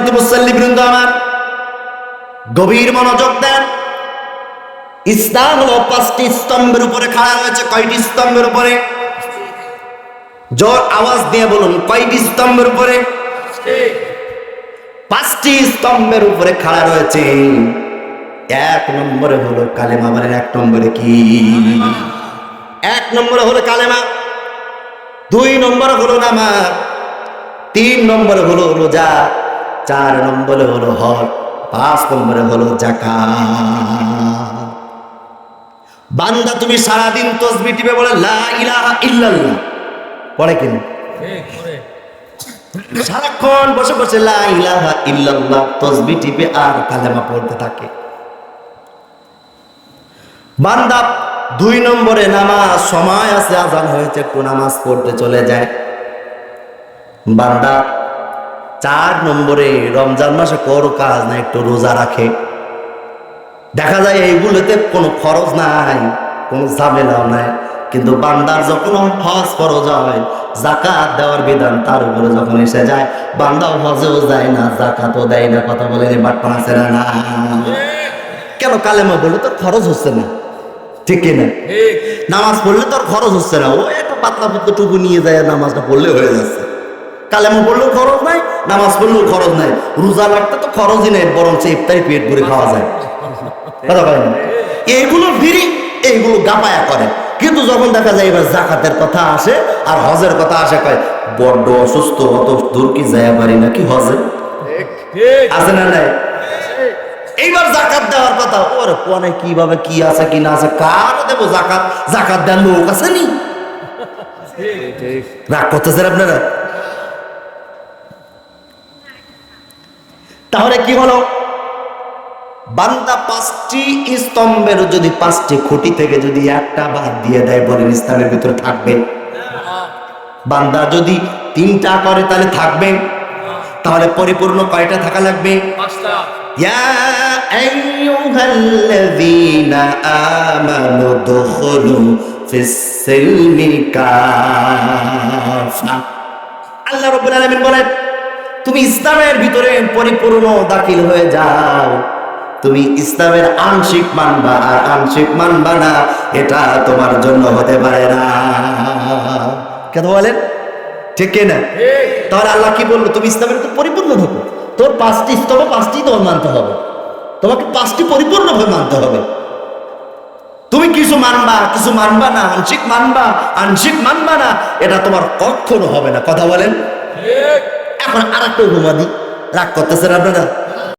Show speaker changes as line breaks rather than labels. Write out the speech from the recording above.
সম্মানিত মুসল্লিবৃন্দ আমার, গভীর মনোযোগ দেন। ইসলাম হলো 5টি স্তম্ভের উপরে খাড়া রয়েছে। কয়টি স্তম্ভের উপরে? জোর আওয়াজ দিয়ে বলুন, কয়টি স্তম্ভের উপরে? 5টি স্তম্ভের উপরে খাড়া রয়েছে। 1 নম্বরে হলো কালেমা। বলেন 1 নম্বরে কি? 1 নম্বরে হলো কালেমা, 2 নম্বরে হলো নামাজ, 3 নম্বরে হলো রোজা, 4 নম্বরে হলো হজ, 5 নম্বরে হলো যাকাত। বান্দা তুমি সারাদিন তাসবিহ টিপে বলে লা ইলাহা ইল্লাল্লাহ, পড়ে কিনা? সারাক্ষণ বসে বসে লা ইলাহা ইল্লাল্লাহ তাসবিহ টিপে আর কালেমা পড়তে থাকে। বান্দা 2 নম্বরে নামাজ, সময় আছে, আজান হয়েছে, একটু নামাজ পড়তে চলে যায়। বান্দা 4 নম্বরে রমজান মাসে কোনো কাজ না, একটু রোজা রাখে। দেখা যায় এইগুলোতে কোনো খরচ নাই, কোনো ঝামেলাও নাই, কিন্তু বান্দার যখন হজ ফরজ হয়, যাকাত দেওয়ার বিধান তার উপরে যখন এসে যায়, বান্দাও হজেও যায় না, যাকাতও দেয় না। কথা বলে বাটপান আছে না? কেন? কালেমা বললে তোর খরচ হচ্ছে না, ঠিক কিনা? নামাজ পড়লে তোর খরচ হচ্ছে না, ও একটা পাতলা পাতলা টুকু নিয়ে যায়, নামাজটা পড়লে হয়ে যাচ্ছে। কালেমা পড়লেও খরচ নাই, নামাজ পড়লেও খরচ নাই, রোজা রাখতে তো খরচই নেই, বরং ইফতারি পেট ভরে খাওয়া যায়। কথা বলেন, এইগুলো ফিরি, এইগুলো গাপায়া করে। কিন্তু যখন দেখা যায় এবার যাকাতের কথা আসে আর হজের কথা আসে, কয় বড্ড অসুস্থ, অত দূর কি যায় পারি নাকি হজে? আছে না নাই? এইবার যাকাত দেওয়ার কথা, ওরে কোনে কিভাবে কি আছে কি না আছে, কার দেবো যাকাত? যাকাত দেওয়ার লোক আছে নি? রাগ করতেছেন আপনারা? তাহলে কি হলো? বান্দা 5টি স্তম্ভের যদি 5টি খুঁটি থেকে যদি একটা বাদ দিয়ে দেয়, বলেন ইসলামের ভিতরে থাকবে? বান্দা যদি 3টা করে তাহলে থাকবে? তাহলে পরিপূর্ণ কয়টা থাকা লাগবে?
5টা।
ইয়া আইয়ুহাল্লাযীনা আমানু দুখুলু ফিস-সিলমি কাফা। আল্লাহ রাব্বুল আলামিন বলেন, তুমি ইসলামের ভিতরে পরিপূর্ণ দাখিল হয়ে যাও। তুমি ইসলামের আংশিক মানবা আর আংশিক মানবা না, এটা তোমার জন্য হতে পারে না। কেন বলেন? ঠিক কিনা? তাহলে আল্লাহ কি বললো? তুমি ইসলামের ভিতরে পরিপূর্ণ থাকো। তোর 5টি স্তম্ভ, 5টি তোমার মানতে হবে। তোমাকে 5টি পরিপূর্ণভাবে মানতে হবে। তুমি কিছু মানবা, কিছু মানবা না, আংশিক মানবা, আংশিক মানবা না, এটা তোমার কখনো হবে না। কথা বলেন? এখন আর একটা উপমা দিই, রাগ করতেছেন আপনারা?